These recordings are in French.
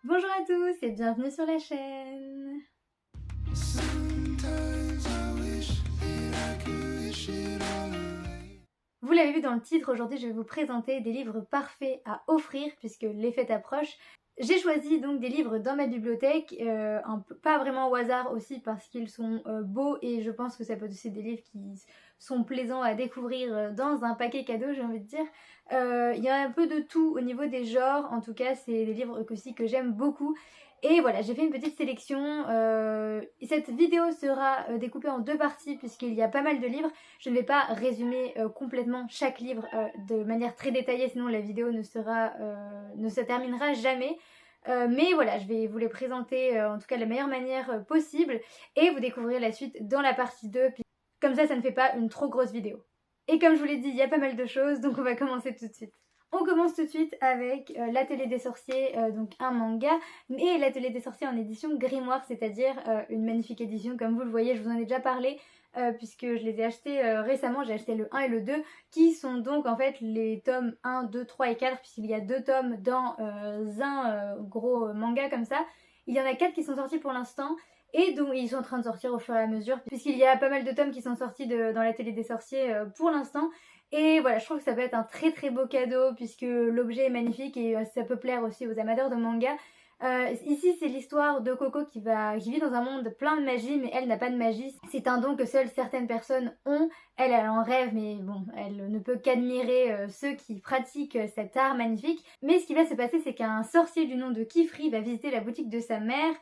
Bonjour à tous et bienvenue sur la chaîne. Vous l'avez vu dans le titre, aujourd'hui je vais vous présenter des livres parfaits à offrir puisque les fêtes approchent. J'ai choisi donc des livres dans ma bibliothèque, pas vraiment au hasard aussi parce qu'ils sont beaux et je pense que ça peut être aussi des livres qui sont plaisants à découvrir dans un paquet cadeau, j'ai envie de dire. Il y a un peu de tout au niveau des genres, en tout cas c'est des livres aussi que j'aime beaucoup. Et voilà, j'ai fait une petite sélection. Cette vidéo sera découpée en deux parties puisqu'il y a pas mal de livres. Je ne vais pas résumer complètement chaque livre de manière très détaillée, sinon la vidéo ne se terminera jamais. Mais voilà, je vais vous les présenter en tout cas de la meilleure manière possible et vous découvrirez la suite dans la partie 2. Comme ça ne fait pas une trop grosse vidéo. Et comme je vous l'ai dit, il y a pas mal de choses, donc on va commencer tout de suite. On commence tout de suite avec l'Atelier des sorciers, donc un manga, mais l'Atelier des sorciers en édition grimoire, c'est-à-dire une magnifique édition, comme vous le voyez, je vous en ai déjà parlé, puisque je les ai achetés récemment, j'ai acheté le 1 et le 2, qui sont donc en fait les tomes 1, 2, 3 et 4, puisqu'il y a 2 tomes dans un gros manga comme ça. Il y en a 4 qui sont sortis pour l'instant, et donc ils sont en train de sortir au fur et à mesure, puisqu'il y a pas mal de tomes qui sont sortis dans l'Atelier des sorciers pour l'instant. Et voilà, je trouve que ça peut être un très très beau cadeau puisque l'objet est magnifique et ça peut plaire aussi aux amateurs de manga. Ici, c'est l'histoire de Coco qui vit dans un monde plein de magie, mais elle n'a pas de magie. C'est un don que seules certaines personnes ont. Elle en rêve, mais bon, elle ne peut qu'admirer ceux qui pratiquent cet art magnifique. Mais ce qui va se passer, c'est qu'un sorcier du nom de Kifri va visiter la boutique de sa mère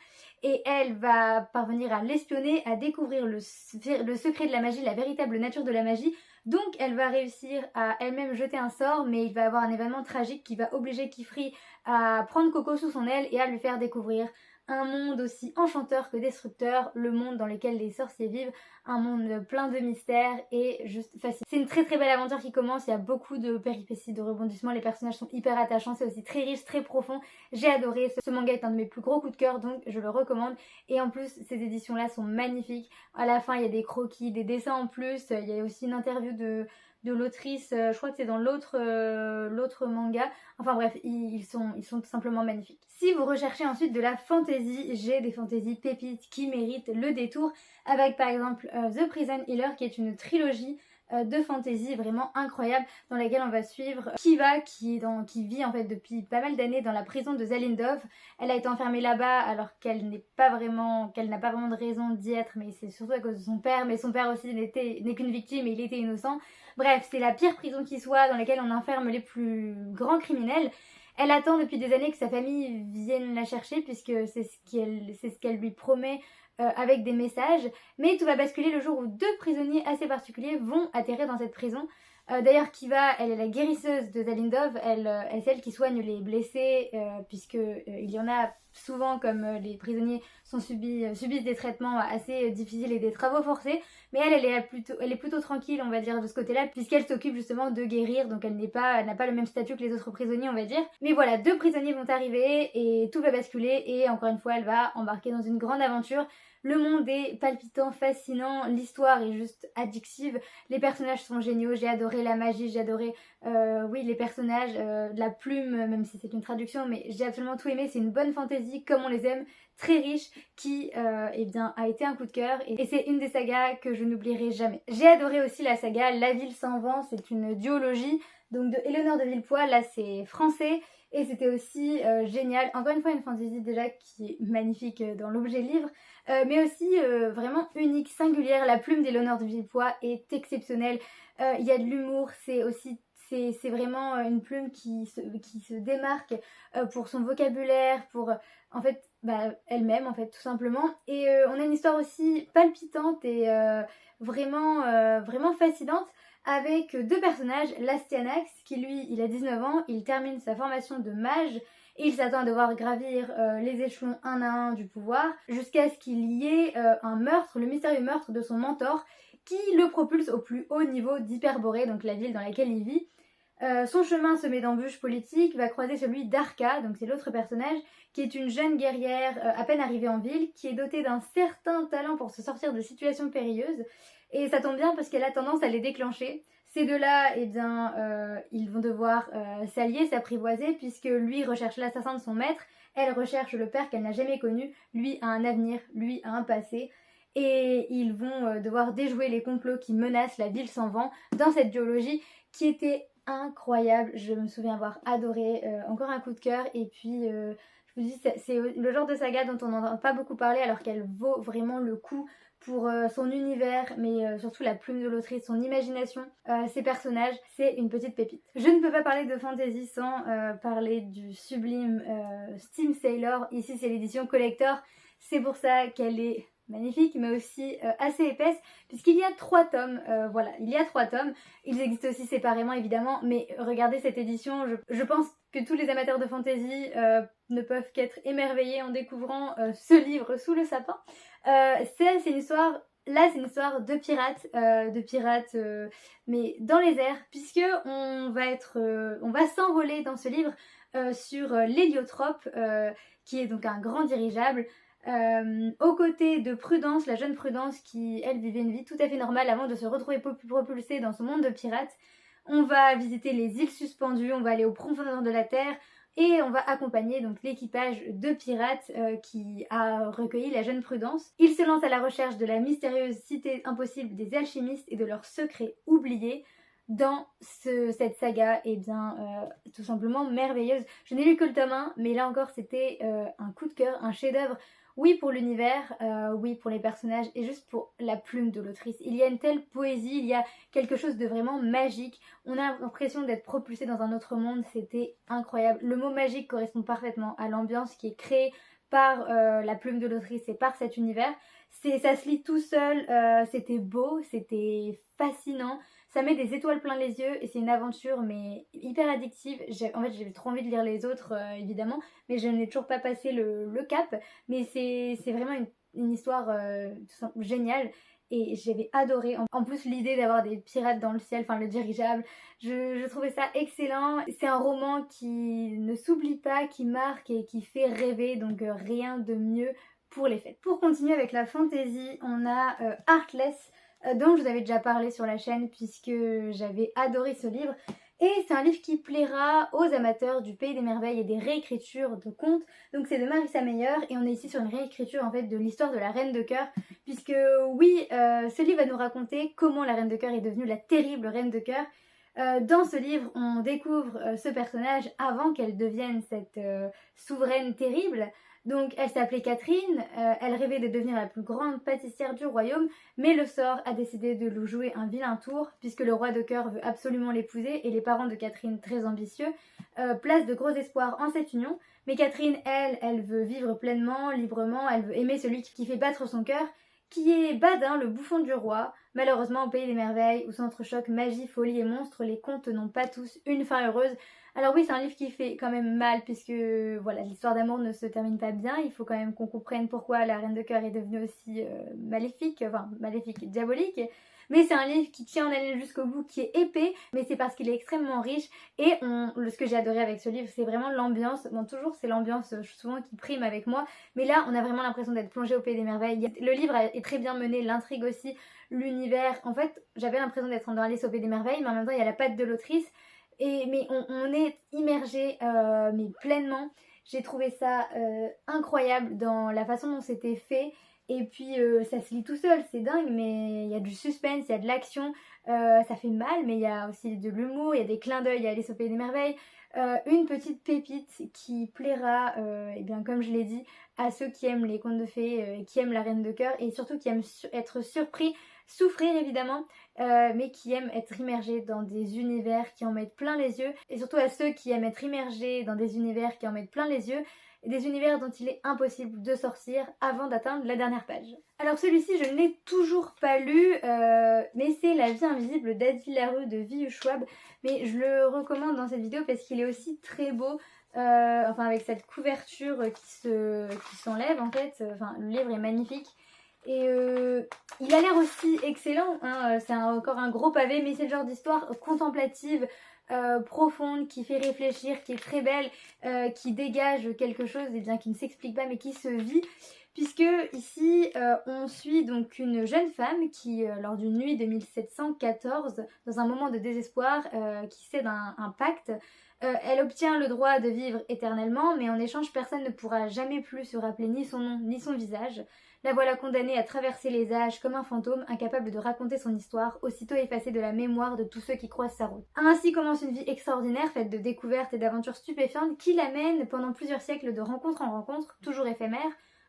et elle va parvenir à l'espionner, à découvrir le secret de la magie, la véritable nature de la magie. Donc elle va réussir à elle-même jeter un sort, mais il va y avoir un événement tragique qui va obliger Kifri à prendre Coco sous son aile et à lui faire découvrir un monde aussi enchanteur que destructeur, le monde dans lequel les sorciers vivent, un monde plein de mystères et juste facile. C'est une très très belle aventure qui commence, il y a beaucoup de péripéties, de rebondissements, les personnages sont hyper attachants, c'est aussi très riche, très profond. J'ai adoré, ce manga est un de mes plus gros coups de cœur, donc je le recommande. Et en plus, ces éditions-là sont magnifiques. À la fin, il y a des croquis, des dessins en plus, il y a aussi une interview de l'autrice, je crois que c'est dans l'autre manga. Enfin bref, ils sont tout simplement magnifiques. Si vous recherchez ensuite de la fantasy, j'ai des fantaisies pépites qui méritent le détour, avec par exemple The Prison Healer qui est une trilogie de fantasy vraiment incroyable dans laquelle on va suivre Kiva qui vit en fait depuis pas mal d'années dans la prison de Zalindov. Elle a été enfermée là-bas alors qu'elle n'a pas vraiment de raison d'y être, mais c'est surtout à cause de son père, mais son père aussi n'est qu'une victime et il était innocent. Bref, c'est la pire prison qui soit dans laquelle on enferme les plus grands criminels. Elle attend depuis des années que sa famille vienne la chercher puisque c'est ce qu'elle lui promet avec des messages. Mais tout va basculer le jour où deux prisonniers assez particuliers vont atterrir dans cette prison. D'ailleurs, Kiva, elle est la guérisseuse de Zalindov, elle est celle qui soigne les blessés, puisque il y en a souvent, comme les prisonniers subissent des traitements assez difficiles et des travaux forcés, mais elle est plutôt tranquille, on va dire, de ce côté-là, puisqu'elle s'occupe justement de guérir, donc elle n'a pas le même statut que les autres prisonniers, on va dire. Mais voilà, deux prisonniers vont arriver et tout va basculer, et encore une fois, elle va embarquer dans une grande aventure. Le monde est palpitant, fascinant, l'histoire est juste addictive, les personnages sont géniaux, j'ai adoré la magie, j'ai adoré les personnages, la plume, même si c'est une traduction, mais j'ai absolument tout aimé, c'est une bonne fantaisie comme on les aime, très riche, qui a été un coup de cœur et c'est une des sagas que je n'oublierai jamais. J'ai adoré aussi la saga La Ville sans vent, c'est une duologie, donc de Éléonore de Villepoix, là c'est français. Et c'était aussi génial, encore une fois une fantaisie déjà qui est magnifique dans l'objet livre, mais aussi vraiment unique, singulière. La plume d'Éléonore de Villepoix est exceptionnelle, il y a de l'humour, c'est vraiment une plume qui se démarque pour son vocabulaire, pour en fait elle-même en fait tout simplement. Et on a une histoire aussi palpitante et vraiment fascinante, avec deux personnages, l'Astyanax qui lui il a 19 ans, il termine sa formation de mage et il s'attend à devoir gravir les échelons un à un du pouvoir jusqu'à ce qu'il y ait un meurtre, le mystérieux meurtre de son mentor qui le propulse au plus haut niveau d'Hyperborée, donc la ville dans laquelle il vit. Son chemin semé d'embûches politiques va croiser celui d'Arca, donc c'est l'autre personnage, qui est une jeune guerrière à peine arrivée en ville, qui est dotée d'un certain talent pour se sortir de situations périlleuses. Et ça tombe bien parce qu'elle a tendance à les déclencher. Ces deux-là, eh bien, ils vont devoir s'allier, s'apprivoiser, puisque lui recherche l'assassin de son maître, elle recherche le père qu'elle n'a jamais connu, lui a un avenir, lui a un passé, et ils vont devoir déjouer les complots qui menacent la ville sans vent dans cette duologie qui était incroyable. Je me souviens avoir adoré, encore un coup de cœur, et puis je vous dis, c'est le genre de saga dont on n'entend pas beaucoup parler alors qu'elle vaut vraiment le coup pour son univers, mais surtout la plume de l'autrice, son imagination, ses personnages, c'est une petite pépite. Je ne peux pas parler de fantasy sans parler du sublime Steam Sailor. Ici c'est l'édition collector, c'est pour ça qu'elle est magnifique, mais aussi assez épaisse, puisqu'il y a 3 tomes, voilà, il y a 3 tomes, ils existent aussi séparément évidemment, mais regardez cette édition, je pense que tous les amateurs de fantasy ne peuvent qu'être émerveillés en découvrant ce livre sous le sapin. C'est une histoire, là c'est une histoire de pirates, mais dans les airs, puisque on va s'envoler dans ce livre sur l'héliotrope, qui est donc un grand dirigeable, aux côtés de Prudence, la jeune Prudence qui, elle, vivait une vie tout à fait normale avant de se retrouver propulsée dans ce monde de pirates. On va visiter les îles suspendues, on va aller aux profondeurs de la terre et on va accompagner donc l'équipage de pirates qui a recueilli la jeune Prudence. Ils se lancent à la recherche de la mystérieuse cité impossible des alchimistes et de leurs secrets oubliés. Dans cette saga, eh bien, tout simplement merveilleuse. Je n'ai lu que le tome 1, mais là encore c'était un coup de cœur, un chef-d'œuvre. Oui pour l'univers, oui pour les personnages et juste pour la plume de l'autrice. Il y a une telle poésie, il y a quelque chose de vraiment magique. On a l'impression d'être propulsé dans un autre monde, c'était incroyable. Le mot magique correspond parfaitement à l'ambiance qui est créée par la plume de l'autrice et par cet univers. Ça se lit tout seul, c'était beau, c'était fascinant. Ça met des étoiles plein les yeux et c'est une aventure mais hyper addictive. En fait j'avais trop envie de lire les autres évidemment, mais je n'ai toujours pas passé le cap. Mais c'est vraiment une histoire géniale et j'avais adoré. En plus l'idée d'avoir des pirates dans le ciel, enfin le dirigeable, je trouvais ça excellent. C'est un roman qui ne s'oublie pas, qui marque et qui fait rêver, donc rien de mieux pour les fêtes. Pour continuer avec la fantasy, on a Heartless, dont je vous avais déjà parlé sur la chaîne puisque j'avais adoré ce livre. Et c'est un livre qui plaira aux amateurs du Pays des Merveilles et des réécritures de contes. Donc c'est de Marissa Meyer et on est ici sur une réécriture en fait de l'histoire de la Reine de Cœur. Puisque oui, ce livre va nous raconter comment la Reine de Cœur est devenue la terrible Reine de Cœur. Dans ce livre, on découvre ce personnage avant qu'elle devienne cette souveraine terrible. Donc elle s'appelait Catherine, elle rêvait de devenir la plus grande pâtissière du royaume, mais le sort a décidé de lui jouer un vilain tour, puisque le roi de cœur veut absolument l'épouser, et les parents de Catherine, très ambitieux, placent de gros espoirs en cette union. Mais Catherine, elle veut vivre pleinement, librement, elle veut aimer celui qui fait battre son cœur, qui est Badin, le bouffon du roi. Malheureusement, au Pays des Merveilles, où s'entrechoquent magie, folie et monstres, les contes n'ont pas tous une fin heureuse. Alors oui, c'est un livre qui fait quand même mal, puisque voilà, l'histoire d'amour ne se termine pas bien. Il faut quand même qu'on comprenne pourquoi la Reine de Cœur est devenue aussi maléfique, diabolique. Mais c'est un livre qui tient en haleine jusqu'au bout, qui est épais, mais c'est parce qu'il est extrêmement riche. Et ce que j'ai adoré avec ce livre, c'est vraiment l'ambiance. Bon, toujours c'est l'ambiance souvent qui prime avec moi, mais là on a vraiment l'impression d'être plongé au Pays des Merveilles. Le livre est très bien mené, l'intrigue aussi, l'univers. En fait, j'avais l'impression d'être dans Alice au Pays des Merveilles, mais en même temps il y a la patte de l'autrice. Mais on est immergé mais pleinement. J'ai trouvé ça incroyable dans la façon dont c'était fait. Et puis ça se lit tout seul, c'est dingue, mais il y a du suspense, il y a de l'action, ça fait mal, mais il y a aussi de l'humour, il y a des clins d'œil à Alice au Pays des Merveilles. Une petite pépite qui plaira, et bien comme je l'ai dit, à ceux qui aiment les contes de fées, qui aiment la Reine de Cœur et surtout qui aiment être surpris, souffrir évidemment, mais qui aiment être immergés dans des univers qui en mettent plein les yeux, et surtout à ceux qui aiment être immergés dans des univers qui en mettent plein les yeux, des univers dont il est impossible de sortir avant d'atteindre la dernière page. Alors celui-ci je ne l'ai toujours pas lu, mais c'est La vie invisible d'Adil Larue de Viu Schwab, mais je le recommande dans cette vidéo parce qu'il est aussi très beau, enfin avec cette couverture qui s'enlève en fait, enfin le livre est magnifique. Et il a l'air aussi excellent, hein, c'est encore un gros pavé, mais c'est le genre d'histoire contemplative, profonde, qui fait réfléchir, qui est très belle, qui dégage quelque chose et bien qui ne s'explique pas mais qui se vit. Puisque ici on suit donc une jeune femme qui lors d'une nuit de 1714, dans un moment de désespoir, qui cède un pacte, elle obtient le droit de vivre éternellement, mais en échange personne ne pourra jamais plus se rappeler ni son nom ni son visage. La voilà condamnée à traverser les âges comme un fantôme, incapable de raconter son histoire, aussitôt effacée de la mémoire de tous ceux qui croisent sa route. Ainsi commence une vie extraordinaire faite de découvertes et d'aventures stupéfiantes qui l'amènent pendant plusieurs siècles de rencontre en rencontre, toujours éphémères,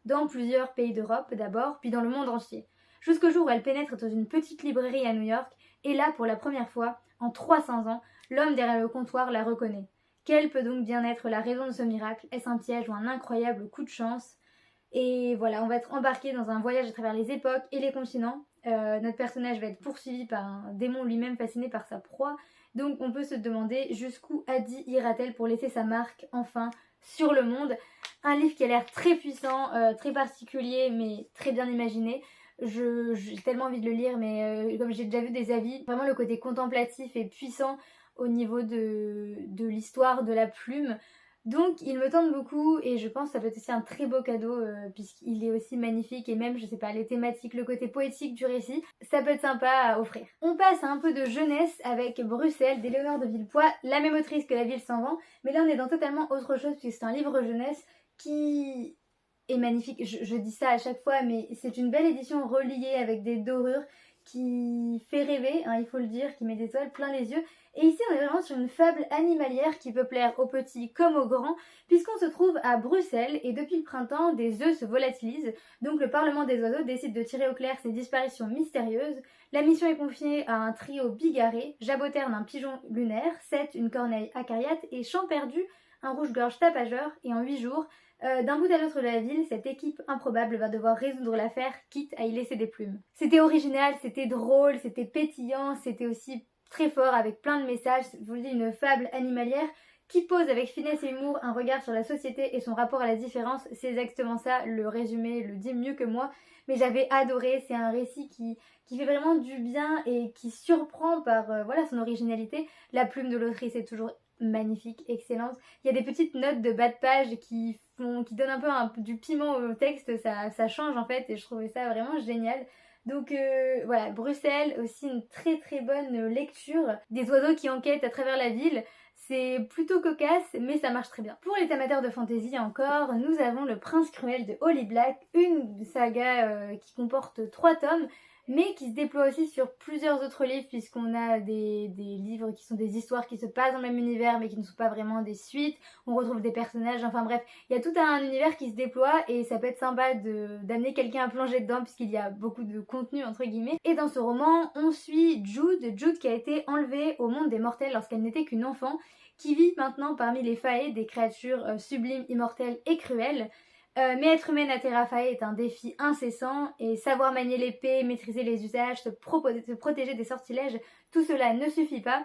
dans plusieurs pays d'Europe d'abord, puis dans le monde entier. Jusqu'au jour où elle pénètre dans une petite librairie à New York, et là, pour la première fois, en 300 ans, l'homme derrière le comptoir la reconnaît. Quelle peut donc bien être la raison de ce miracle? Est-ce un piège ou un incroyable coup de chance? Et voilà, on va être embarqué dans un voyage à travers les époques et les continents. Notre personnage va être poursuivi par un démon lui-même fasciné par sa proie. Donc on peut se demander jusqu'où Addie ira-t-elle pour laisser sa marque, enfin, sur le monde. Un livre qui a l'air très puissant, très particulier, mais très bien imaginé. J'ai tellement envie de le lire, mais comme j'ai déjà vu des avis, vraiment le côté contemplatif et puissant au niveau de l'histoire, de la plume. Donc il me tente beaucoup et je pense que ça peut être aussi un très beau cadeau puisqu'il est aussi magnifique et même, je sais pas, les thématiques, le côté poétique du récit, ça peut être sympa à offrir. On passe à un peu de jeunesse avec Bruxelles d'Éléonore de Villepoix, la même autrice que La Ville sans vent, mais là on est dans totalement autre chose puisque c'est un livre jeunesse qui est magnifique. Je dis ça à chaque fois, mais c'est une belle édition reliée avec des dorures qui fait rêver, hein, il faut le dire, qui met des étoiles plein les yeux. Et ici on est vraiment sur une fable animalière qui peut plaire aux petits comme aux grands, puisqu'on se trouve à Bruxelles et depuis le printemps des œufs se volatilisent, donc le Parlement des oiseaux décide de tirer au clair ces disparitions mystérieuses. La mission est confiée à un trio bigarré, Jaboterne un pigeon lunaire, Seth une corneille acariate et Champ perdu un rouge-gorge tapageur, et en 8 jours, d'un bout à l'autre de la ville, cette équipe improbable va devoir résoudre l'affaire, quitte à y laisser des plumes. C'était original, c'était drôle, c'était pétillant, c'était aussi très fort avec plein de messages. Je vous dis, une fable animalière qui pose avec finesse et humour un regard sur la société et son rapport à la différence. C'est exactement ça, le résumé le dit mieux que moi. Mais j'avais adoré, c'est un récit qui fait vraiment du bien et qui surprend par voilà, son originalité. La plume de l'autrice est toujours magnifique, excellente. Il y a des petites notes de bas de page qui donnent un peu du piment au texte, ça change en fait et je trouvais ça vraiment génial. Donc voilà, Bruxelles, aussi une très très bonne lecture. Des oiseaux qui enquêtent à travers la ville, c'est plutôt cocasse mais ça marche très bien. Pour les amateurs de fantasy encore, nous avons Le Prince Cruel de Holly Black, une saga qui comporte 3 tomes, mais qui se déploie aussi sur plusieurs autres livres puisqu'on a des livres qui sont des histoires qui se passent dans le même univers mais qui ne sont pas vraiment des suites. On retrouve des personnages, enfin bref, il y a tout un univers qui se déploie et ça peut être sympa d'amener quelqu'un à plonger dedans puisqu'il y a beaucoup de contenu entre guillemets. Et dans ce roman, on suit Jude qui a été enlevée au monde des mortels lorsqu'elle n'était qu'une enfant, qui vit maintenant parmi les faées, des créatures sublimes, immortelles et cruelles. Mais être humaine à Terrafae est un défi incessant et savoir manier l'épée, maîtriser les usages, se protéger des sortilèges, tout cela ne suffit pas.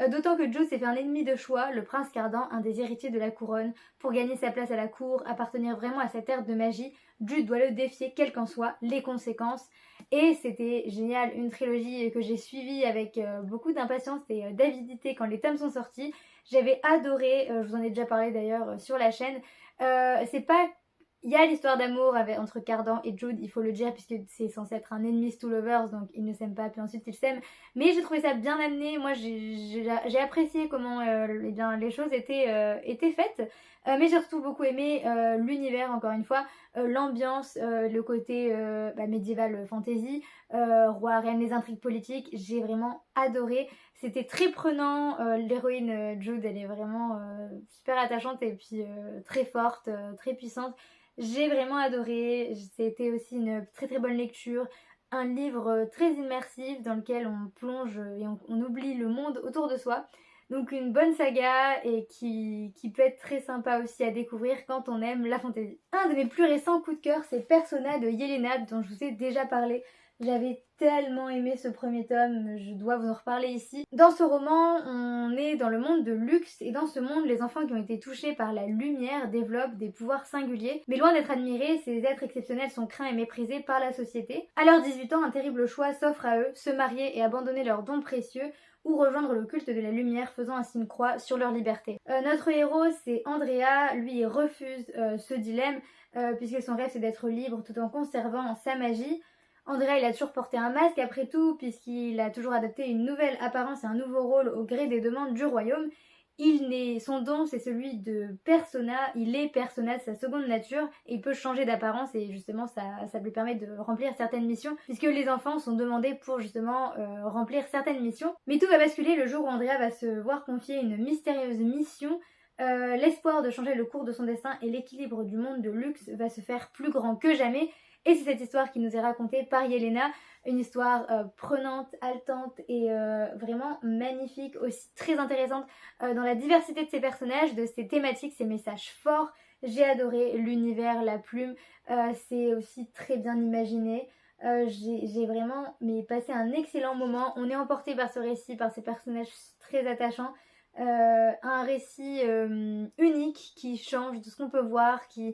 D'autant que Jude s'est fait un ennemi de choix, le prince Cardan, un des héritiers de la couronne. Pour gagner sa place à la cour, appartenir vraiment à cette ère de magie, Jude doit le défier quelles qu'en soient les conséquences. Et c'était génial, une trilogie que j'ai suivie avec beaucoup d'impatience et d'avidité quand les tomes sont sortis. J'avais adoré, je vous en ai déjà parlé d'ailleurs sur la chaîne. C'est pas... Il y a l'histoire d'amour entre Cardan et Jude, il faut le dire, puisque c'est censé être un enemies to lovers, donc ils ne s'aiment pas, puis ensuite ils s'aiment. Mais j'ai trouvé ça bien amené, moi j'ai apprécié comment eh bien, les choses étaient faites. Mais j'ai surtout beaucoup aimé l'univers, encore une fois, l'ambiance, le côté médiéval fantasy, roi, reine, les intrigues politiques, j'ai vraiment adoré. C'était très prenant, l'héroïne Jude, elle est vraiment super attachante et puis très forte, très puissante. J'ai vraiment adoré, c'était aussi une très très bonne lecture, un livre très immersif dans lequel on plonge et on oublie le monde autour de soi. Donc une bonne saga et qui peut être très sympa aussi à découvrir quand on aime la fantasy. Un de mes plus récents coups de cœur, c'est Persona de Yelena dont je vous ai déjà parlé. J'avais tellement aimé ce premier tome, je dois vous en reparler ici. Dans ce roman, on est dans le monde de luxe et dans ce monde, les enfants qui ont été touchés par la lumière développent des pouvoirs singuliers. Mais loin d'être admirés, ces êtres exceptionnels sont craints et méprisés par la société. À leurs 18 ans, un terrible choix s'offre à eux, se marier et abandonner leurs dons précieux ou rejoindre le culte de la lumière, faisant ainsi une croix sur leur liberté. Notre héros, c'est Andrea. Lui, il refuse ce dilemme puisque son rêve c'est d'être libre tout en conservant sa magie. Andrea, il a toujours porté un masque après tout, puisqu'il a toujours adopté une nouvelle apparence et un nouveau rôle au gré des demandes du royaume. Son don, c'est celui de persona, il est persona, sa seconde nature, et il peut changer d'apparence, et justement, ça lui permet de remplir certaines missions, puisque les enfants sont demandés pour justement remplir certaines missions. Mais tout va basculer le jour où Andrea va se voir confier une mystérieuse mission. L'espoir de changer le cours de son destin et l'équilibre du monde de luxe va se faire plus grand que jamais. Et c'est cette histoire qui nous est racontée par Yelena, une histoire prenante, haletante et vraiment magnifique, aussi très intéressante dans la diversité de ses personnages, de ses thématiques, ses messages forts. J'ai adoré l'univers, la plume, c'est aussi très bien imaginé. J'ai vraiment passé un excellent moment. On est emporté par ce récit, par ces personnages très attachants. Un récit unique qui change de ce qu'on peut voir, qui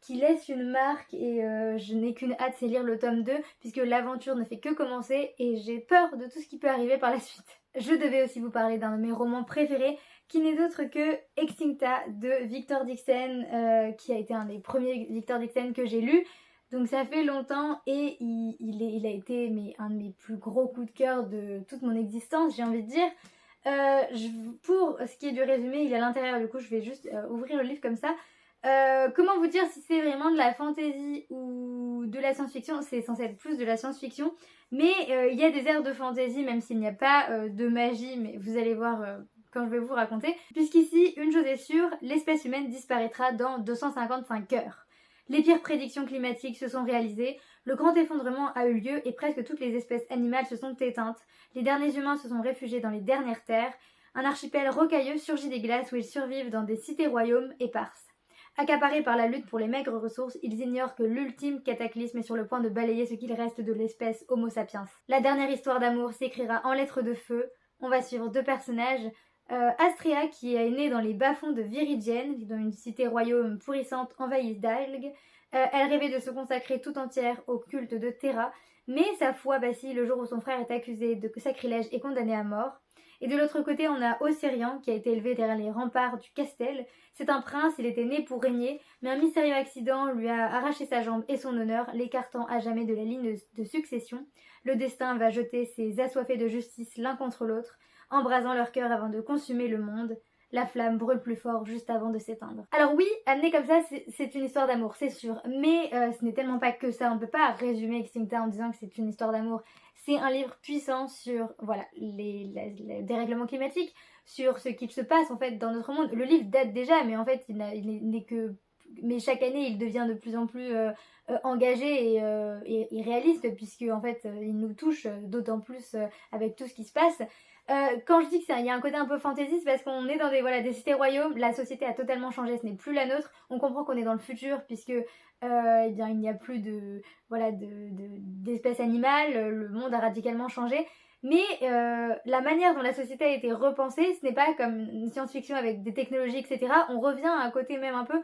laisse une marque et je n'ai qu'une hâte, c'est lire le tome 2 puisque l'aventure ne fait que commencer et j'ai peur de tout ce qui peut arriver par la suite. Je devais aussi vous parler d'un de mes romans préférés qui n'est autre que Extincta de Victor Dixon qui a été un des premiers Victor Dixon que j'ai lu. Donc ça fait longtemps et il a été un de mes plus gros coups de cœur de toute mon existence, j'ai envie de dire. Pour ce qui est du résumé, il est à l'intérieur, du coup je vais juste ouvrir le livre comme ça. Comment vous dire si c'est vraiment de la fantasy ou de la science-fiction? C'est censé être plus de la science-fiction, mais il y a des airs de fantasy même s'il n'y a pas de magie, mais vous allez voir quand je vais vous raconter. Puisqu'ici, une chose est sûre, l'espèce humaine disparaîtra dans 255 heures. Les pires prédictions climatiques se sont réalisées, le grand effondrement a eu lieu et presque toutes les espèces animales se sont éteintes, les derniers humains se sont réfugiés dans les dernières terres, un archipel rocailleux surgit des glaces où ils survivent dans des cités-royaumes éparses. Accaparés par la lutte pour les maigres ressources, ils ignorent que l'ultime cataclysme est sur le point de balayer ce qu'il reste de l'espèce Homo sapiens. La dernière histoire d'amour s'écrira en lettres de feu. On va suivre deux personnages. Astrea, qui est née dans les bas-fonds de Viridienne, dans une cité-royaume pourrissante envahie d'algues. Elle rêvait de se consacrer tout entière au culte de Terra, mais sa foi vacille le jour où son frère est accusé de sacrilège et condamné à mort. Et de l'autre côté, on a Ossérian, qui a été élevé derrière les remparts du Castel. C'est un prince, il était né pour régner, mais un mystérieux accident lui a arraché sa jambe et son honneur, l'écartant à jamais de la ligne de succession. Le destin va jeter ses assoiffés de justice l'un contre l'autre, embrasant leur cœur avant de consumer le monde. La flamme brûle plus fort juste avant de s'éteindre. Alors oui, amené comme ça, c'est une histoire d'amour, c'est sûr. Mais ce n'est tellement pas que ça. On ne peut pas résumer Extincta en disant que c'est une histoire d'amour. C'est un livre puissant sur les dérèglements climatiques, sur ce qu'il se passe en fait dans notre monde. Le livre date déjà, mais en fait il n'est que... Mais chaque année il devient de plus en plus engagé et réaliste, puisque en fait il nous touche d'autant plus avec tout ce qui se passe. Quand je dis qu'il y a un côté un peu fantasy, c'est parce qu'on est dans des cités-royaumes, la société a totalement changé, ce n'est plus la nôtre, on comprend qu'on est dans le futur puisque eh bien, il n'y a plus d'espèces animales, le monde a radicalement changé, mais la manière dont la société a été repensée, ce n'est pas comme une science-fiction avec des technologies, etc. On revient à un côté même un peu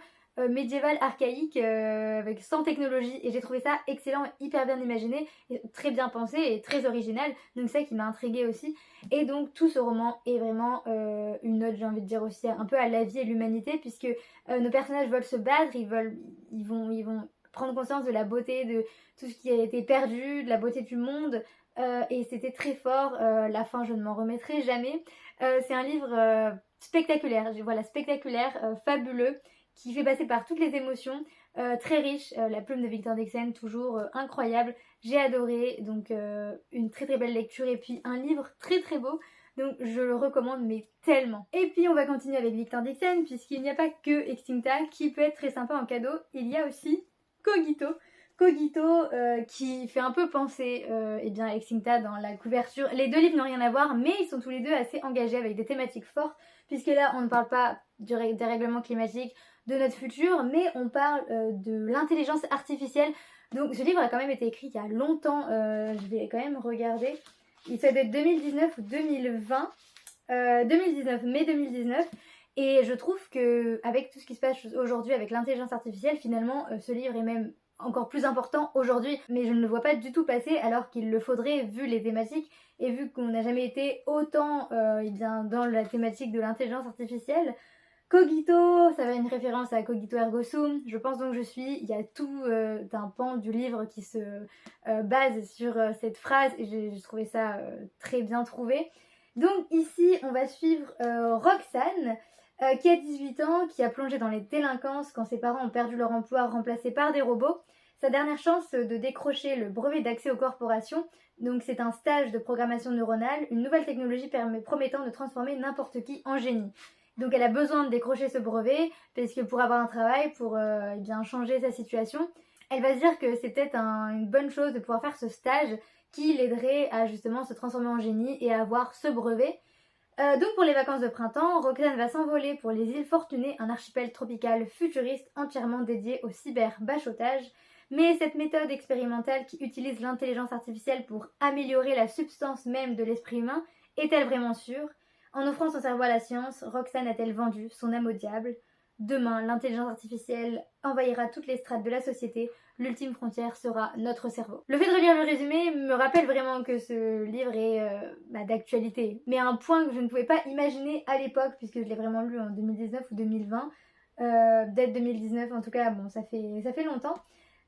médiéval, archaïque, avec sans technologie, et j'ai trouvé ça excellent, hyper bien imaginé, et très bien pensé et très original, donc c'est ça qui m'a intriguée aussi. Et donc tout ce roman est vraiment une note, j'ai envie de dire aussi, un peu à la vie et l'humanité, puisque nos personnages veulent se battre, ils vont prendre conscience de la beauté de tout ce qui a été perdu, de la beauté du monde, et c'était très fort. La fin, je ne m'en remettrai jamais. C'est un livre spectaculaire, spectaculaire, fabuleux, qui fait passer par toutes les émotions, très riche. La plume de Victor Dixon, toujours incroyable. J'ai adoré, donc une très très belle lecture et puis un livre très très beau. Donc je le recommande mais tellement. Et puis on va continuer avec Victor Dixon puisqu'il n'y a pas que Extincta qui peut être très sympa en cadeau. Il y a aussi Cogito. Cogito qui fait un peu penser à Extincta dans la couverture. Les deux livres n'ont rien à voir mais ils sont tous les deux assez engagés avec des thématiques fortes puisque là on ne parle pas des règlements climatiques, de notre futur, mais on parle de l'intelligence artificielle. Donc ce livre a quand même été écrit il y a longtemps, je vais quand même regarder, il doit être 2019 ou 2020, 2019, mai 2019, et je trouve que avec tout ce qui se passe aujourd'hui avec l'intelligence artificielle, finalement ce livre est même encore plus important aujourd'hui, mais je ne le vois pas du tout passer alors qu'il le faudrait vu les thématiques et vu qu'on n'a jamais été autant dans la thématique de l'intelligence artificielle. Cogito, ça va une référence à Cogito ergo sum, je pense donc je suis, il y a tout un pan du livre qui se base sur cette phrase et j'ai trouvé ça très bien trouvé. Donc ici on va suivre Roxane qui a 18 ans, qui a plongé dans les délinquances quand ses parents ont perdu leur emploi remplacés par des robots. Sa dernière chance de décrocher le brevet d'accès aux corporations, donc c'est un stage de programmation neuronale, une nouvelle technologie promettant de transformer n'importe qui en génie. Donc elle a besoin de décrocher ce brevet parce que pour avoir un travail, pour bien changer sa situation, elle va se dire que c'est peut-être une bonne chose de pouvoir faire ce stage qui l'aiderait à justement se transformer en génie et à avoir ce brevet. Donc pour les vacances de printemps, Roxane va s'envoler pour les îles Fortunées, un archipel tropical futuriste entièrement dédié au cyber-bachotage. Mais cette méthode expérimentale qui utilise l'intelligence artificielle pour améliorer la substance même de l'esprit humain est-elle vraiment sûre? En offrant son cerveau à la science, Roxane a-t-elle vendu son âme au diable? Demain, l'intelligence artificielle envahira toutes les strates de la société. L'ultime frontière sera notre cerveau. Le fait de relire le résumé me rappelle vraiment que ce livre est d'actualité. Mais à un point que je ne pouvais pas imaginer à l'époque, puisque je l'ai vraiment lu en 2019 ou 2020. Peut-être 2019 en tout cas, bon ça fait longtemps.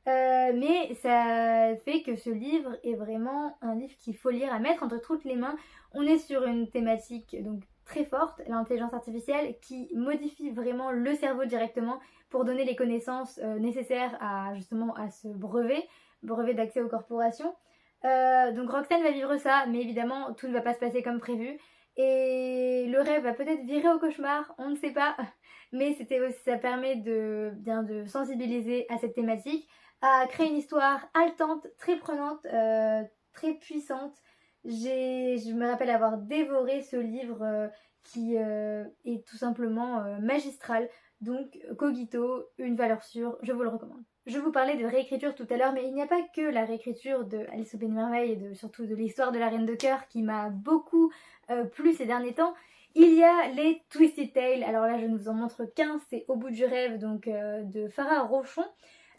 Mais ça fait que ce livre est vraiment un livre qu'il faut lire, à mettre entre toutes les mains. On est sur une thématique donc très forte, l'intelligence artificielle, qui modifie vraiment le cerveau directement pour donner les connaissances nécessaires à justement à ce brevet d'accès aux corporations. Donc Roxane va vivre ça, mais évidemment tout ne va pas se passer comme prévu. Et le rêve va peut-être virer au cauchemar, on ne sait pas. Mais ça permet de sensibiliser à cette thématique, à créer une histoire haletante, très prenante, très puissante. Je me rappelle avoir dévoré ce livre qui est tout simplement magistral. Donc Cogito, une valeur sûre, je vous le recommande. Je vous parlais de réécriture tout à l'heure, mais il n'y a pas que la réécriture de Alice au Pays des Merveilles et surtout de l'histoire de la Reine de Cœur qui m'a beaucoup plu ces derniers temps. Il y a les Twisted Tales, alors là je ne vous en montre qu'un, c'est Au bout du rêve donc de Farah Rochon.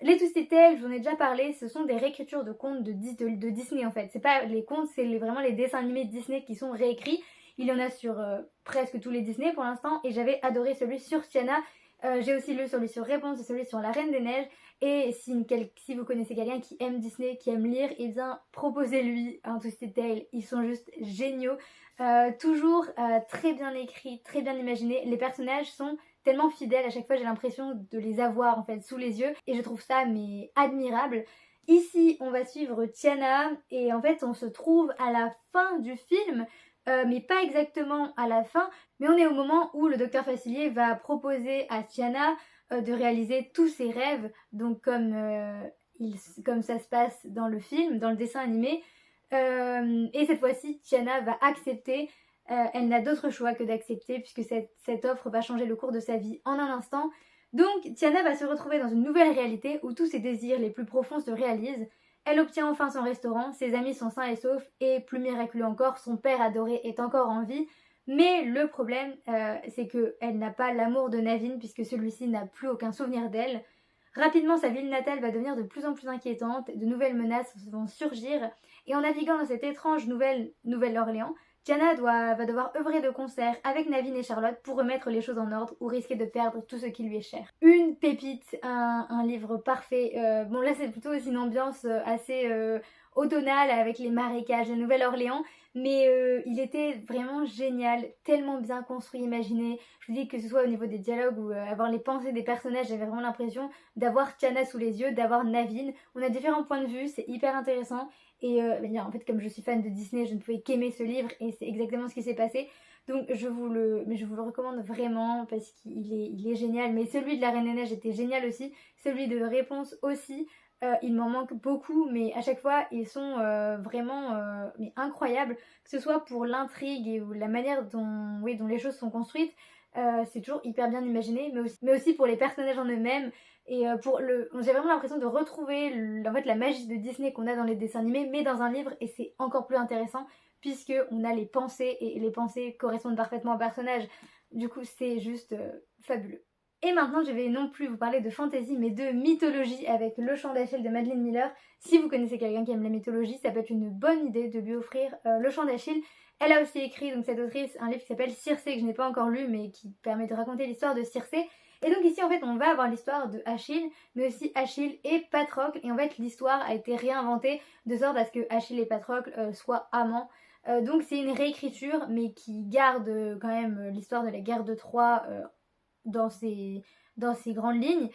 Les Twisted Tales, j'en ai déjà parlé, ce sont des réécritures de contes de Disney en fait. C'est pas les contes, c'est vraiment les dessins animés de Disney qui sont réécrits. Il y en a sur presque tous les Disney pour l'instant et j'avais adoré celui sur Tiana. J'ai aussi lu celui sur Réponse et celui sur La Reine des Neiges. Et si vous connaissez quelqu'un qui aime Disney, qui aime lire, eh bien proposez-lui un Twisted Tale. Ils sont juste géniaux. Toujours très bien écrits, très bien imaginés. Les personnages sont tellement fidèles, à chaque fois j'ai l'impression de les avoir en fait sous les yeux et je trouve ça mais admirable. Ici on va suivre Tiana et en fait on se trouve à la fin du film, mais pas exactement à la fin, mais on est au moment où le docteur Facilier va proposer à Tiana de réaliser tous ses rêves, donc comme ça se passe dans le film, dans le dessin animé. Et cette fois-ci, Tiana va accepter. Elle n'a d'autre choix que d'accepter puisque cette offre va changer le cours de sa vie en un instant. Donc Tiana va se retrouver dans une nouvelle réalité où tous ses désirs les plus profonds se réalisent. Elle obtient enfin son restaurant, ses amis sont sains et saufs et plus miraculeux encore, son père adoré est encore en vie. Mais le problème, c'est qu'elle n'a pas l'amour de Naveen puisque celui-ci n'a plus aucun souvenir d'elle. Rapidement, sa ville natale va devenir de plus en plus inquiétante, de nouvelles menaces vont surgir, et en naviguant dans cette étrange Nouvelle-Orléans, Tiana va devoir œuvrer de concert avec Naveen et Charlotte pour remettre les choses en ordre ou risquer de perdre tout ce qui lui est cher. Une pépite, un livre parfait. Bon là c'est plutôt aussi une ambiance assez automnale avec les marécages de Nouvelle-Orléans, mais il était vraiment génial, tellement bien construit, imaginé. Je vous dis que ce soit au niveau des dialogues ou avoir les pensées des personnages, j'avais vraiment l'impression d'avoir Tiana sous les yeux, d'avoir Naveen. On a différents points de vue, c'est hyper intéressant. Et en fait, comme je suis fan de Disney, je ne pouvais qu'aimer ce livre et c'est exactement ce qui s'est passé. Donc je vous le recommande vraiment parce qu'il est génial. Mais celui de la Reine des Neiges était génial aussi. Celui de Réponse aussi. Il m'en manque beaucoup, mais à chaque fois ils sont vraiment mais incroyables. Que ce soit pour l'intrigue et ou la manière dont les choses sont construites. C'est toujours hyper bien imaginé, mais aussi pour les personnages en eux-mêmes. Et j'ai vraiment l'impression de retrouver en fait, la magie de Disney qu'on a dans les dessins animés, mais dans un livre, et c'est encore plus intéressant puisque on a les pensées et les pensées correspondent parfaitement au personnage. Du coup, c'est juste fabuleux. Et maintenant je vais non plus vous parler de fantasy mais de mythologie avec Le Chant d'Achille de Madeline Miller. Si vous connaissez quelqu'un qui aime la mythologie, ça peut être une bonne idée de lui offrir Le Chant d'Achille. Elle a aussi écrit, donc cette autrice, un livre qui s'appelle Circé que je n'ai pas encore lu mais qui permet de raconter l'histoire de Circé. Et donc ici en fait on va avoir l'histoire de Achille, mais aussi Achille et Patrocle, et en fait l'histoire a été réinventée de sorte à ce que Achille et Patrocle soient amants. Donc c'est une réécriture mais qui garde quand même l'histoire de la guerre de Troie dans ses grandes lignes.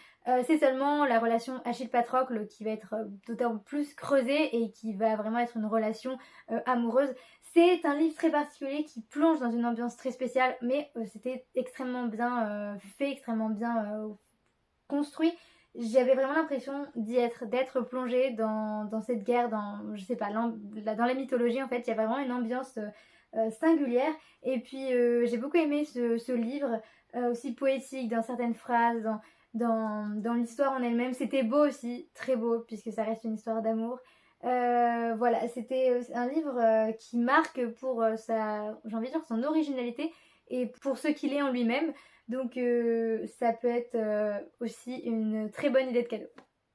C'est seulement la relation Achille-Patrocle qui va être d'autant plus creusée et qui va vraiment être une relation amoureuse. C'est un livre très particulier qui plonge dans une ambiance très spéciale, mais c'était extrêmement bien fait, extrêmement bien construit. J'avais vraiment l'impression d'être plongée dans cette guerre, je sais pas, dans la mythologie en fait. Il y a vraiment une ambiance singulière. Et puis j'ai beaucoup aimé ce livre, aussi poétique dans certaines phrases, dans l'histoire en elle-même. C'était beau aussi, très beau, puisque ça reste une histoire d'amour. Voilà, c'était un livre qui marque pour j'ai envie de dire, son originalité et pour ce qu'il est en lui-même. Donc ça peut être aussi une très bonne idée de cadeau.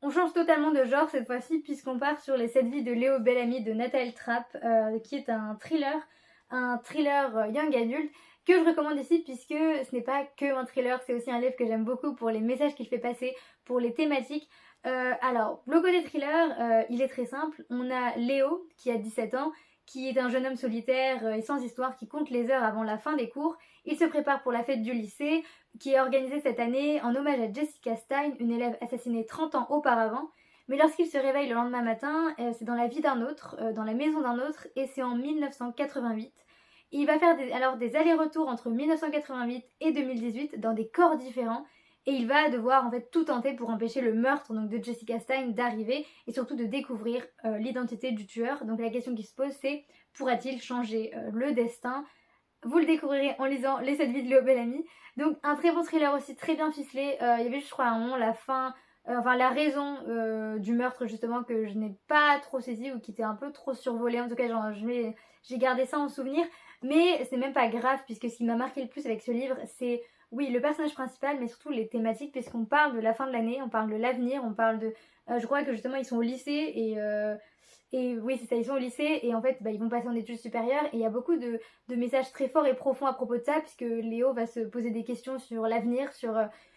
On change totalement de genre cette fois-ci puisqu'on part sur les 7 vies de Léo Bellamy de Nathalie Trapp, qui est un thriller young adulte que je recommande ici puisque ce n'est pas que un thriller, c'est aussi un livre que j'aime beaucoup pour les messages qu'il fait passer, pour les thématiques. Alors, le côté thriller, il est très simple. On a Léo qui a 17 ans, qui est un jeune homme solitaire et sans histoire qui compte les heures avant la fin des cours. Il se prépare pour la fête du lycée qui est organisée cette année en hommage à Jessica Stein, une élève assassinée 30 ans auparavant. Mais lorsqu'il se réveille le lendemain matin, c'est dans la vie d'un autre, dans la maison d'un autre, et c'est en 1988. Il va faire alors des allers-retours entre 1988 et 2018 dans des corps différents. Et il va devoir en fait tout tenter pour empêcher le meurtre donc, de Jessica Stein d'arriver et surtout de découvrir l'identité du tueur. Donc la question qui se pose c'est, pourra-t-il changer le destin? Vous le découvrirez en lisant les 7 vies de Léo Bellamy. Donc un très bon thriller aussi, très bien ficelé. Il y avait juste je crois à un moment la fin, la raison du meurtre justement que je n'ai pas trop saisi ou qui était un peu trop survolée. En tout cas j'ai gardé ça en souvenir. Mais c'est même pas grave puisque ce qui m'a marqué le plus avec ce livre c'est oui, le personnage principal, mais surtout les thématiques, puisqu'on parle de la fin de l'année, on parle de l'avenir, on parle de... je crois que justement ils sont au lycée et oui c'est ça, ils sont au lycée et en fait ils vont passer en études supérieures et il y a beaucoup de messages très forts et profonds à propos de ça puisque Léo va se poser des questions sur l'avenir, sur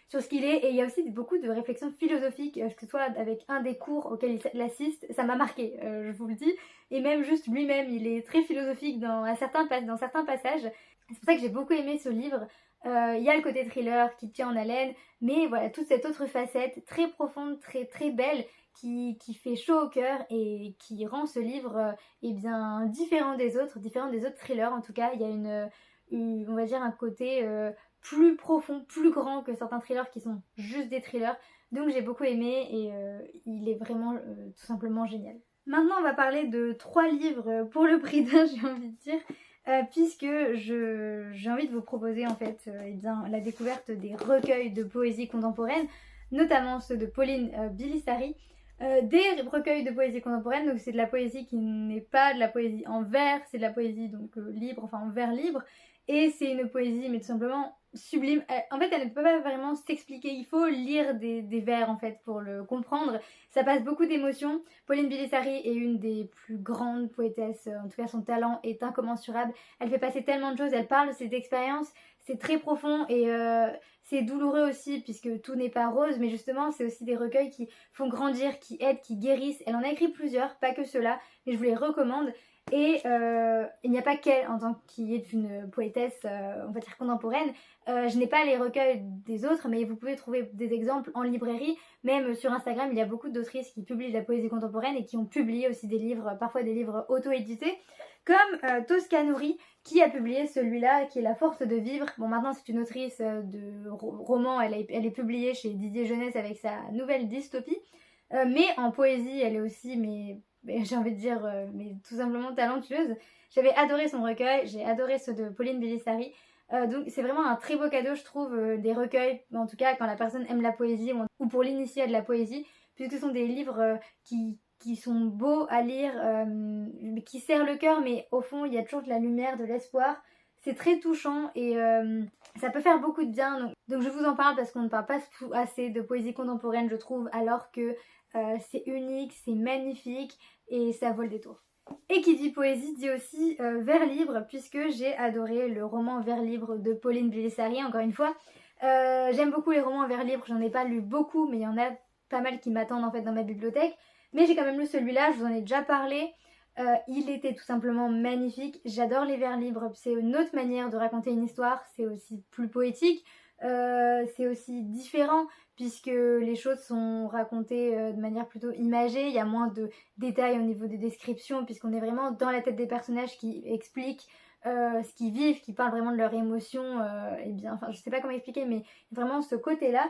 ce qu'il est et il y a aussi beaucoup de réflexions philosophiques, que ce soit avec un des cours auxquels il assiste, ça m'a marqué, je vous le dis, et même juste lui-même, il est très philosophique dans certains passages. C'est pour ça que j'ai beaucoup aimé ce livre. Il y a le côté thriller qui tient en haleine, mais voilà, toute cette autre facette très profonde, très très belle, qui fait chaud au cœur et qui rend ce livre bien différent des autres thrillers. En tout cas, il y a on va dire un côté plus profond, plus grand que certains thrillers qui sont juste des thrillers. Donc j'ai beaucoup aimé et il est vraiment tout simplement génial. Maintenant on va parler de 3 livres pour le prix d'un, j'ai envie de dire. Puisque j'ai envie de vous proposer en fait la découverte des recueils de poésie contemporaine, notamment ceux de Pauline Bilisari, des recueils de poésie contemporaine. Donc c'est de la poésie qui n'est pas de la poésie en vers, c'est de la poésie donc libre, enfin en vers libre, et c'est une poésie mais tout simplement sublime. En fait elle ne peut pas vraiment s'expliquer, il faut lire des vers en fait pour le comprendre. Ça passe beaucoup d'émotions. Pauline Bilisari est une des plus grandes poétesses, en tout cas son talent est incommensurable. Elle fait passer tellement de choses, elle parle de ses expériences, c'est très profond et c'est douloureux aussi puisque tout n'est pas rose, mais justement c'est aussi des recueils qui font grandir, qui aident, qui guérissent. Elle en a écrit plusieurs, pas que ceux-là, mais je vous les recommande. Et il n'y a pas qu'elle en tant qui est une poétesse, on va dire contemporaine. Je n'ai pas les recueils des autres, mais vous pouvez trouver des exemples en librairie. Même sur Instagram, il y a beaucoup d'autrices qui publient de la poésie contemporaine et qui ont publié aussi des livres, parfois des livres auto-édités, comme Tosca Nourri, qui a publié celui-là, qui est La force de vivre. Bon, maintenant c'est une autrice de romans, elle est publiée chez Didier Jeunesse avec sa nouvelle dystopie. Mais en poésie, elle est aussi, mais j'ai envie de dire, mais tout simplement talentueuse. J'avais adoré son recueil, j'ai adoré ceux de Pauline Bilisari. Donc c'est vraiment un très beau cadeau je trouve, des recueils, en tout cas quand la personne aime la poésie ou pour l'initier à de la poésie, puisque ce sont des livres qui sont beaux à lire, qui serrent le cœur, mais au fond il y a toujours de la lumière, de l'espoir. c'est très touchant et ça peut faire beaucoup de bien. Donc je vous en parle parce qu'on ne parle pas assez de poésie contemporaine, je trouve, alors que c'est unique, c'est magnifique et ça vaut le détour. Et qui dit poésie dit aussi vers libre, puisque j'ai adoré le roman Vers libre de Pauline Bélissari, encore une fois. J'aime beaucoup les romans vers libre, j'en ai pas lu beaucoup, mais il y en a pas mal qui m'attendent en fait dans ma bibliothèque. Mais j'ai quand même lu celui-là, je vous en ai déjà parlé. Il était tout simplement magnifique. J'adore les vers libres, c'est une autre manière de raconter une histoire, c'est aussi plus poétique, c'est aussi différent puisque les choses sont racontées de manière plutôt imagée, il y a moins de détails au niveau des descriptions puisqu'on est vraiment dans la tête des personnages qui expliquent ce qu'ils vivent, qui parlent vraiment de leurs émotions, et bien, enfin je sais pas comment expliquer, mais vraiment ce côté-là.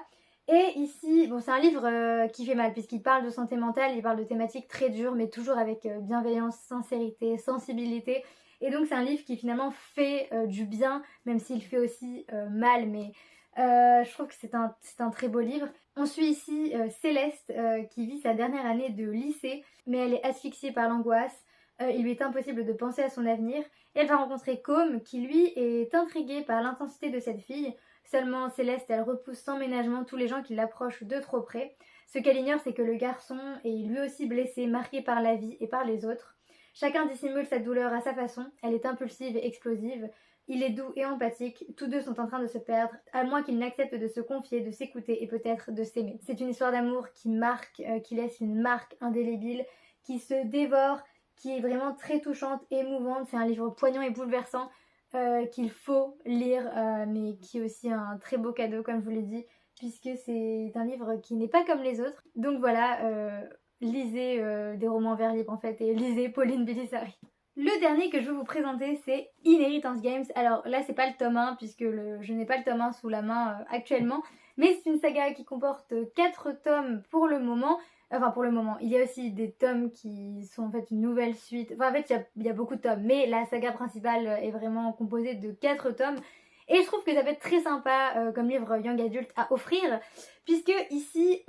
Et ici, bon, c'est un livre qui fait mal puisqu'il parle de santé mentale, il parle de thématiques très dures mais toujours avec bienveillance, sincérité, sensibilité. Et donc c'est un livre qui finalement fait du bien, même s'il fait aussi mal, mais je trouve que c'est un très beau livre. On suit ici Céleste qui vit sa dernière année de lycée, mais elle est asphyxiée par l'angoisse. Il lui est impossible de penser à son avenir. Et elle va rencontrer Com qui lui est intrigué par l'intensité de cette fille. Seulement Céleste, elle repousse sans ménagement tous les gens qui l'approchent de trop près. Ce qu'elle ignore, c'est que le garçon est lui aussi blessé, marqué par la vie et par les autres. Chacun dissimule cette douleur à sa façon, elle est impulsive et explosive. Il est doux et empathique, tous deux sont en train de se perdre, à moins qu'ils n'acceptent de se confier, de s'écouter et peut-être de s'aimer. C'est une histoire d'amour qui marque, qui laisse une marque indélébile, qui se dévore, qui est vraiment très touchante, émouvante. C'est un livre poignant et bouleversant qu'il faut lire, mais qui est aussi un très beau cadeau, comme je vous l'ai dit, puisque c'est un livre qui n'est pas comme les autres. Donc voilà, lisez des romans vers libre en fait, et lisez Pauline Bélissari. Le dernier que je vais vous présenter, c'est Inheritance Games. Alors là, c'est pas le tome 1, puisque je n'ai pas le tome 1 sous la main actuellement, mais c'est une saga qui comporte 4 tomes pour le moment. Enfin, pour le moment, il y a aussi des tomes qui sont en fait une nouvelle suite. Enfin, en fait, il y a beaucoup de tomes, mais la saga principale est vraiment composée de 4 tomes. Et je trouve que ça peut être très sympa comme livre young adulte à offrir, puisque ici,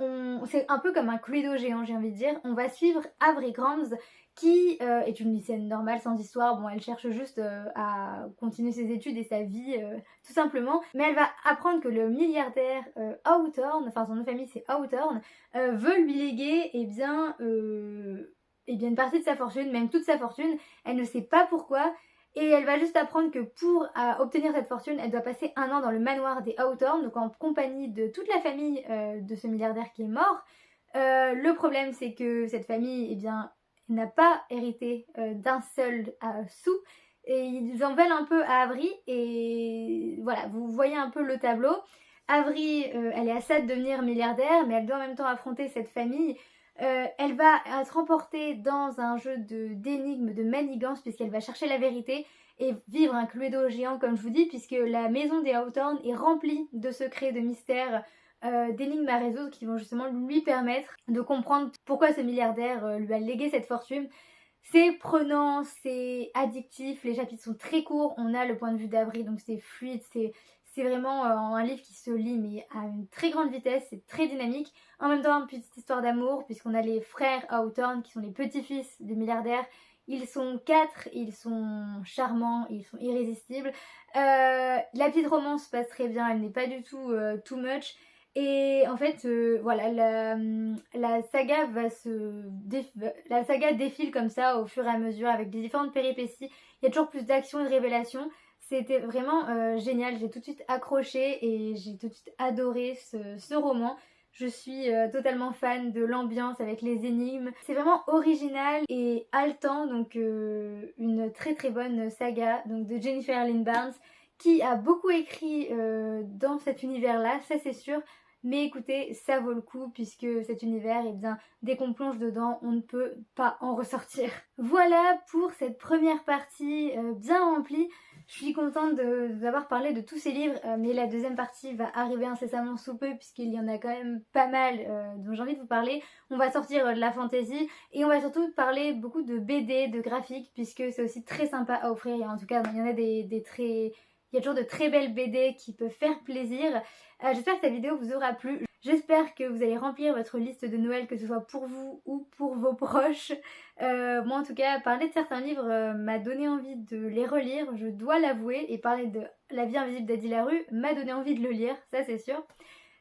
c'est un peu comme un Cluedo géant, j'ai envie de dire. On va suivre Avery Grams, qui est une lycéenne normale, sans histoire. Bon, elle cherche juste à continuer ses études et sa vie, tout simplement. Mais elle va apprendre que le milliardaire Hawthorne, enfin son nom de famille c'est Hawthorne, veut lui léguer une partie de sa fortune, même toute sa fortune. Elle ne sait pas pourquoi. Et elle va juste apprendre que pour obtenir cette fortune, elle doit passer 1 an dans le manoir des Hawthorne, donc en compagnie de toute la famille de ce milliardaire qui est mort. Le problème, c'est que cette famille, eh bien, n'a pas hérité d'un seul sou. Et ils en veulent un peu à Avery. Et voilà, vous voyez un peu le tableau. Avery, elle est à ça de devenir milliardaire, mais elle doit en même temps affronter cette famille. Elle va se remporter dans un jeu d'énigmes, de manigance, puisqu'elle va chercher la vérité et vivre un Cluedo géant, comme je vous dis, puisque la maison des Hawthorne est remplie de secrets, de mystères, d'énigmes à résoudre qui vont justement lui permettre de comprendre pourquoi ce milliardaire lui a légué cette fortune. C'est prenant, c'est addictif, les chapitres sont très courts, on a le point de vue d'Avril, donc c'est fluide, c'est vraiment un livre qui se lit mais à une très grande vitesse, c'est très dynamique. En même temps, une petite histoire d'amour, puisqu'on a les frères Hawthorne qui sont les petits-fils du milliardaire. Ils sont 4, ils sont charmants, ils sont irrésistibles. La petite romance passe très bien, elle n'est pas du tout too much. Et en fait, voilà, la saga la saga défile comme ça au fur et à mesure avec des différentes péripéties. Il y a toujours plus d'action et de révélation. C'était vraiment génial, j'ai tout de suite accroché et j'ai tout de suite adoré ce roman. Je suis totalement fan de l'ambiance avec les énigmes. C'est vraiment original et haletant, donc une très très bonne saga donc de Jennifer Lynn Barnes qui a beaucoup écrit dans cet univers-là, ça c'est sûr. Mais écoutez, ça vaut le coup puisque cet univers, eh bien, dès qu'on plonge dedans, on ne peut pas en ressortir. Voilà pour cette première partie bien remplie. Je suis contente d'avoir parlé de tous ces livres, mais la deuxième partie va arriver incessamment sous peu puisqu'il y en a quand même pas mal dont j'ai envie de vous parler. On va sortir de la fantasy et on va surtout parler beaucoup de BD, de graphiques, puisque c'est aussi très sympa à offrir. Et en tout cas, il y en a il y a toujours de très belles BD qui peuvent faire plaisir. J'espère que cette vidéo vous aura plu. J'espère que vous allez remplir votre liste de Noël, que ce soit pour vous ou pour vos proches. Moi en tout cas, parler de certains livres m'a donné envie de les relire, je dois l'avouer, et parler de La vie invisible d'Adi Larue m'a donné envie de le lire, ça c'est sûr.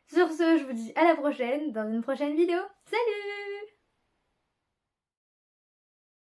Sur ce, je vous dis à la prochaine, dans une prochaine vidéo. Salut!